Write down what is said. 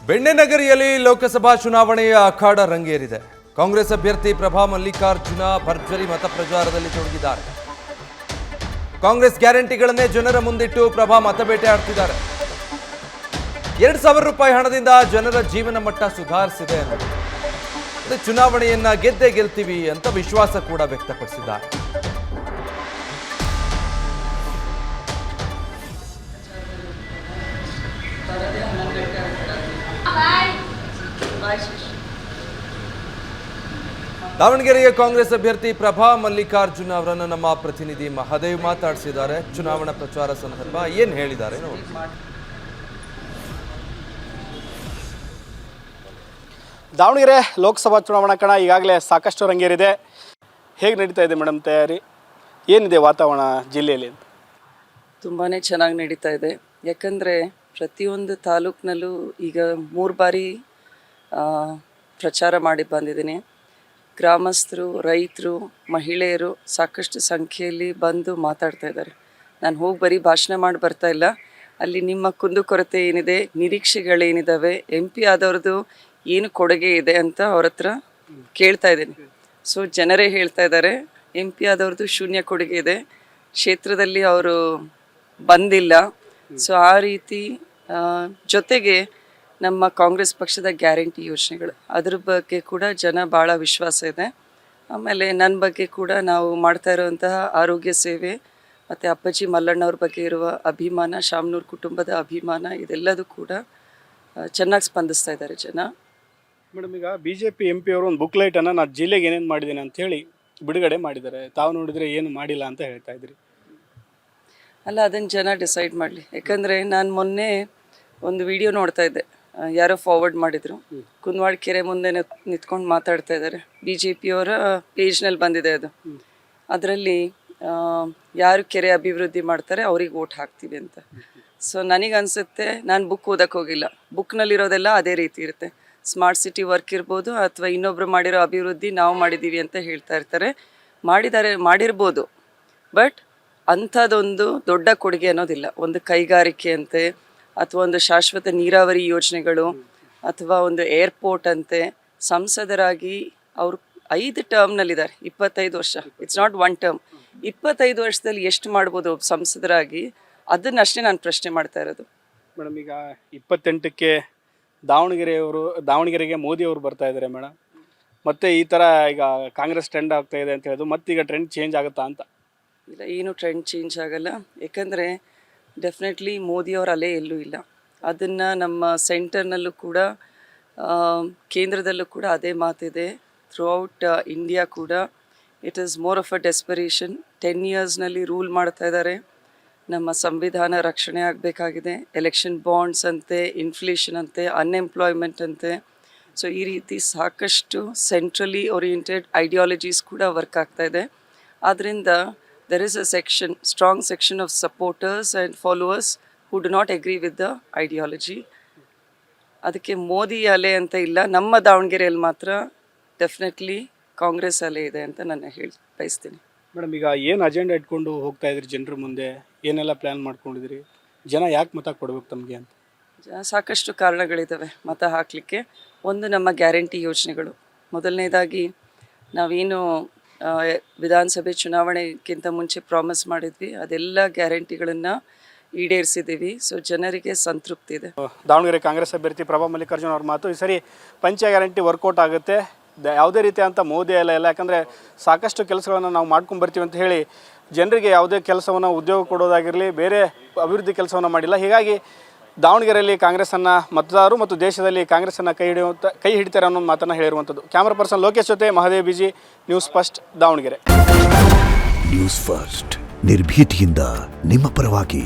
ಬೆಣ್ಣೆನಗರಿಯಲ್ಲಿ ಲೋಕಸಭಾ ಚುನಾವಣೆಯ ಅಖಾಡ ರಂಗೇರಿದೆ. ಕಾಂಗ್ರೆಸ್ ಅಭ್ಯರ್ಥಿ ಪ್ರಭಾ ಮಲ್ಲಿಕಾರ್ಜುನ ಭರ್ಜರಿ ಮತ ಪ್ರಚಾರದಲ್ಲಿ ತೊಡಗಿದ್ದಾರೆ. ಕಾಂಗ್ರೆಸ್ ಗ್ಯಾರಂಟಿಗಳನ್ನೇ ಜನರ ಮುಂದಿಟ್ಟು ಪ್ರಭಾ ಮತಬೇಟೆ ಆಡ್ತಿದ್ದಾರೆ. 2,000 ರೂಪಾಯಿ ಹಣದಿಂದ ಜನರ ಜೀವನ ಮಟ್ಟ ಸುಧಾರಿಸಿದೆ ಅನ್ನೋದು. ಚುನಾವಣೆಯನ್ನ ಗೆದ್ದೇ ಗೆಲ್ತೀವಿ ಅಂತ ವಿಶ್ವಾಸ ಕೂಡ ವ್ಯಕ್ತಪಡಿಸಿದ್ದಾರೆ. ದಾವಣಗೆರೆಯ ಕಾಂಗ್ರೆಸ್ ಅಭ್ಯರ್ಥಿ ಪ್ರಭಾ ಮಲ್ಲಿಕಾರ್ಜುನ ಅವರನ್ನು ನಮ್ಮ ಪ್ರತಿನಿಧಿ ಮಹದೇವ್ ಮಾತಾಡಿಸಿದ್ದಾರೆ. ಚುನಾವಣಾ ಪ್ರಚಾರ ಸಂದರ್ಭ ಏನ್ ಹೇಳಿದ್ದಾರೆ ನೋಡಿ. ದಾವಣಗೆರೆ ಲೋಕಸಭಾ ಚುನಾವಣಾ ಕಣ ಈಗಾಗಲೇ ಸಾಕಷ್ಟು ರಂಗೇರಿದೆ. ಹೇಗೆ ನಡೀತಾ ಇದೆ ಮೇಡಮ್ ತಯಾರಿ? ಏನಿದೆ ವಾತಾವರಣ ಜಿಲ್ಲೆಯಲ್ಲಿ? ತುಂಬಾ ಚೆನ್ನಾಗಿ ನಡೀತಾ ಇದೆ. ಯಾಕಂದರೆ ಪ್ರತಿಯೊಂದು ತಾಲೂಕಿನಲ್ಲೂ ಈಗ 3 ಬಾರಿ ಪ್ರಚಾರ ಮಾಡಿ ಬಂದಿದ್ದೀನಿ. ಗ್ರಾಮಸ್ಥರು, ರೈತರು, ಮಹಿಳೆಯರು ಸಾಕಷ್ಟು ಸಂಖ್ಯೆಯಲ್ಲಿ ಬಂದು ಮಾತಾಡ್ತಾ ಇದ್ದಾರೆ. ನಾನು ಹೋಗಿ ಬರೀ ಭಾಷಣ ಮಾಡಿ ಬರ್ತಾ ಇಲ್ಲ. ಅಲ್ಲಿ ನಿಮ್ಮ ಕುಂದುಕೊರತೆ ಏನಿದೆ, ನಿರೀಕ್ಷೆಗಳೇನಿದ್ದಾವೆ, MP ಆದವ್ರದ್ದು ಏನು ಕೊಡುಗೆ ಇದೆ ಅಂತ ಅವ್ರ ಹತ್ರ ಕೇಳ್ತಾ ಇದ್ದೀನಿ. ಸೊ ಜನರೇ ಹೇಳ್ತಾ ಇದ್ದಾರೆ MP ಆದವ್ರದ್ದು ಶೂನ್ಯ ಕೊಡುಗೆ ಇದೆ, ಕ್ಷೇತ್ರದಲ್ಲಿ ಅವರು ಬಂದಿಲ್ಲ. ಸೊ ಆ ರೀತಿ ಜೊತೆಗೆ ನಮ್ಮ ಕಾಂಗ್ರೆಸ್ ಪಕ್ಷದ ಗ್ಯಾರಂಟಿ ಯೋಜನೆಗಳು ಅದ್ರ ಬಗ್ಗೆ ಕೂಡ ಜನ ಭಾಳ ವಿಶ್ವಾಸ ಇದೆ. ಆಮೇಲೆ ನನ್ನ ಬಗ್ಗೆ ಕೂಡ ನಾವು ಮಾಡ್ತಾ ಇರುವಂತಹ ಆರೋಗ್ಯ ಸೇವೆ ಮತ್ತು ಅಪ್ಪಾಜಿ ಮಲ್ಲಣ್ಣವ್ರ ಬಗ್ಗೆ ಇರುವ ಅಭಿಮಾನ, ಶಾಮನೂರು ಕುಟುಂಬದ ಅಭಿಮಾನ, ಇದೆಲ್ಲದೂ ಕೂಡ ಚೆನ್ನಾಗಿ ಸ್ಪಂದಿಸ್ತಾ ಇದ್ದಾರೆ ಜನ. ಮೇಡಮ್, ಈಗ BJP MP ಅವರು ಒಂದು ಬುಕ್ಲೈಟನ್ನು ನಾನು ಜಿಲ್ಲೆಗೆ ಏನೇನು ಮಾಡಿದ್ದೀನಿ ಅಂಥೇಳಿ ಬಿಡುಗಡೆ ಮಾಡಿದ್ದಾರೆ. ತಾವು ನೋಡಿದರೆ ಏನು ಮಾಡಿಲ್ಲ ಅಂತ ಹೇಳ್ತಾ ಇದ್ರಿ. ಅಲ್ಲ, ಅದನ್ನು ಜನ ಡಿಸೈಡ್ ಮಾಡಲಿ. ಯಾಕಂದರೆ ನಾನು ಮೊನ್ನೆ ಒಂದು ವಿಡಿಯೋ ನೋಡ್ತಾ ಇದ್ದೆ, ಯಾರೋ ಫಾರ್ವರ್ಡ್ ಮಾಡಿದರು. ಕುಂದವಾಡ ಕೆರೆ ಮುಂದೆ ನಿಂತ್ಕೊಂಡು ಮಾತಾಡ್ತಾ ಇದ್ದಾರೆ. BJP ಅವರ ಪೇಜ್ನಲ್ಲಿ ಬಂದಿದೆ ಅದು. ಅದರಲ್ಲಿ ಯಾರು ಕೆರೆ ಅಭಿವೃದ್ಧಿ ಮಾಡ್ತಾರೆ ಅವ್ರಿಗೆ ವೋಟ್ ಹಾಕ್ತೀವಿ ಅಂತ. ಸೊ ನನಗನ್ಸುತ್ತೆ, ನಾನು ಬುಕ್ ಓದಕ್ಕೆ ಹೋಗಿಲ್ಲ. ಬುಕ್ನಲ್ಲಿರೋದೆಲ್ಲ ಅದೇ ರೀತಿ ಇರುತ್ತೆ. ಸ್ಮಾರ್ಟ್ ಸಿಟಿ ವರ್ಕ್ ಇರ್ಬೋದು ಅಥವಾ ಇನ್ನೊಬ್ರು ಮಾಡಿರೋ ಅಭಿವೃದ್ಧಿ ನಾವು ಮಾಡಿದ್ದೀವಿ ಅಂತ ಹೇಳ್ತಾ ಇರ್ತಾರೆ. ಮಾಡಿರ್ಬೋದು, ಬಟ್ ಅಂಥದ್ದೊಂದು ದೊಡ್ಡ ಕೊಡುಗೆ ಅನ್ನೋದಿಲ್ಲ. ಒಂದು ಕೈಗಾರಿಕೆ ಅಂತೆ, ಅಥವಾ ಒಂದು ಶಾಶ್ವತ ನೀರಾವರಿ ಯೋಜನೆಗಳು, ಅಥವಾ ಒಂದು ಏರ್ಪೋರ್ಟ್ ಅಂತೆ. ಸಂಸದರಾಗಿ ಅವರು 5 ಟರ್ಮ್ನಲ್ಲಿದ್ದಾರೆ, 25 ವರ್ಷ. It's not 1 term. 25 ವರ್ಷದಲ್ಲಿ ಎಷ್ಟು ಮಾಡ್ಬೋದು ಒಬ್ಬ ಸಂಸದರಾಗಿ? ಅದನ್ನಷ್ಟೇ ನಾನು ಪ್ರಶ್ನೆ ಮಾಡ್ತಾ ಇರೋದು. ಮೇಡಮ್, ಈಗ 28ಕ್ಕೆ ದಾವಣಗೆರೆಗೆ ಮೋದಿ ಅವರು ಬರ್ತಾ ಇದ್ದಾರೆ ಮೇಡಮ್. ಮತ್ತೆ ಈ ಥರ ಈಗ ಕಾಂಗ್ರೆಸ್ ಟ್ರೆಂಡ್ ಆಗ್ತಾ ಇದೆ ಅಂತ ಹೇಳಿದ್ರು. ಮತ್ತೀಗ ಟ್ರೆಂಡ್ ಚೇಂಜ್ ಆಗುತ್ತಾ ಅಂತ? ಇಲ್ಲ, ಏನು ಟ್ರೆಂಡ್ ಚೇಂಜ್ ಆಗಲ್ಲ. ಯಾಕಂದರೆ ಡೆಫಿನೆಟ್ಲಿ ಮೋದಿಯವ್ರ ಅಲೆ ಎಲ್ಲೂ ಇಲ್ಲ. ಅದನ್ನು ನಮ್ಮ ಸೆಂಟರ್ನಲ್ಲೂ ಕೂಡ, ಕೇಂದ್ರದಲ್ಲೂ ಕೂಡ ಅದೇ ಮಾತಿದೆ. ಥ್ರೂಔಟ್ ಇಂಡಿಯಾ ಕೂಡ it is more of a desperation. 10 ಇಯರ್ಸ್ನಲ್ಲಿ ರೂಲ್ ಮಾಡ್ತಾ ಇದ್ದಾರೆ. ನಮ್ಮ ಸಂವಿಧಾನ ರಕ್ಷಣೆ ಆಗಬೇಕಾಗಿದೆ. ಎಲೆಕ್ಷನ್ ಬಾಂಡ್ಸ್ ಅಂತೆ, ಇನ್ಫ್ಲೇಷನ್ ಅಂತೆ, ಅನ್ಎಂಪ್ಲಾಯ್ಮೆಂಟ್ ಅಂತೆ. ಸೊ ಈ ರೀತಿ ಸಾಕಷ್ಟು ಸೆಂಟ್ರಲಿ ಓರಿಯೆಂಟೆಡ್ ಐಡಿಯಾಲಜೀಸ್ ಕೂಡ ವರ್ಕ್ ಆಗ್ತಾ ಇದೆ. ಆದ್ದರಿಂದ there is a strong section of supporters and followers who do not agree with the ideology. ಅದಕ್ಕೆ ಮೋದಿ ಅಲೆ ಅಂತ ಇಲ್ಲ. ನಮ್ಮ ದಾವಣಗೆರೆಯಲ್ಲಿ ಮಾತ್ರ ಡೆಫಿನೆಟ್ಲಿ ಕಾಂಗ್ರೆಸ್ ಅಲೆ ಇದೆ ಅಂತ ನಾನು ಬಯಸ್ತೀನಿ. ಮೇಡಮ್, ಈಗ ಏನು ಅಜೆಂಡಾ ಇಟ್ಕೊಂಡು ಹೋಗ್ತಾ ಇದ್ರಿ ಜನರ ಮುಂದೆ? ಏನೆಲ್ಲ ಪ್ಲ್ಯಾನ್ ಮಾಡ್ಕೊಂಡಿದ್ರಿ? ಜನ ಯಾಕೆ ಮತ ಕೊಡ್ಬೇಕು ತಮಗೆ ಅಂತ? ಸಾಕಷ್ಟು ಕಾರಣಗಳಿದ್ದಾವೆ ಮತ ಹಾಕಲಿಕ್ಕೆ. ಒಂದು, ನಮ್ಮ ಗ್ಯಾರಂಟಿ ಯೋಜನೆಗಳು. ಮೊದಲನೇದಾಗಿ ನಾವೇನು ವಿಧಾನಸಭೆ ಚುನಾವಣೆಗಿಂತ ಮುಂಚೆ ಪ್ರಾಮಿಸ್ ಮಾಡಿದ್ವಿ, ಅದೆಲ್ಲ ಗ್ಯಾರಂಟಿಗಳನ್ನು ಈಡೇರಿಸಿದ್ದೀವಿ. ಸೊ ಜನರಿಗೆ ಸಂತೃಪ್ತಿ ಇದೆ. ದಾವಣಗೆರೆ ಕಾಂಗ್ರೆಸ್ ಅಭ್ಯರ್ಥಿ ಪ್ರಭಾ ಮಲ್ಲಿಕಾರ್ಜುನ ಅವ್ರ ಮಾತು, ಈ ಸರಿ ಪಂಚ ಗ್ಯಾರಂಟಿ ವರ್ಕೌಟ್ ಆಗುತ್ತೆ, ಯಾವುದೇ ರೀತಿ ಅಂತ ಮೋದಿ ಎಲ್ಲ ಯಾಕಂದರೆ ಸಾಕಷ್ಟು ಕೆಲಸಗಳನ್ನು ನಾವು ಮಾಡ್ಕೊಂಡು ಬರ್ತೀವಿ ಅಂತ ಹೇಳಿ ಜನರಿಗೆ ಯಾವುದೇ ಕೆಲಸವನ್ನು, ಉದ್ಯೋಗ ಕೊಡೋದಾಗಿರಲಿ, ಬೇರೆ ಅಭಿವೃದ್ಧಿ ಕೆಲಸವನ್ನು ಮಾಡಿಲ್ಲ. ಹೀಗಾಗಿ ದಾವಣಗೆರೆಯಲ್ಲಿ ಕಾಂಗ್ರೆಸ್ಸನ್ನು ಮತದಾರರು ಮತ್ತು ದೇಶದಲ್ಲಿ ಕಾಂಗ್ರೆಸ್ಸನ್ನು ಕೈ ಹಿಡಿತಾರೆ ಅನ್ನೋ ಮಾತನ್ನು ಹೇಳಿರುವಂಥದ್ದು. ಕ್ಯಾಮರಾ ಪರ್ಸನ್ ಲೋಕೇಶ್ ಜೊತೆ Mahadev BG, news first, Davanagere. News first, ನಿರ್ಭೀತಿಯಿಂದ ನಿಮ್ಮ ಪರವಾಗಿ.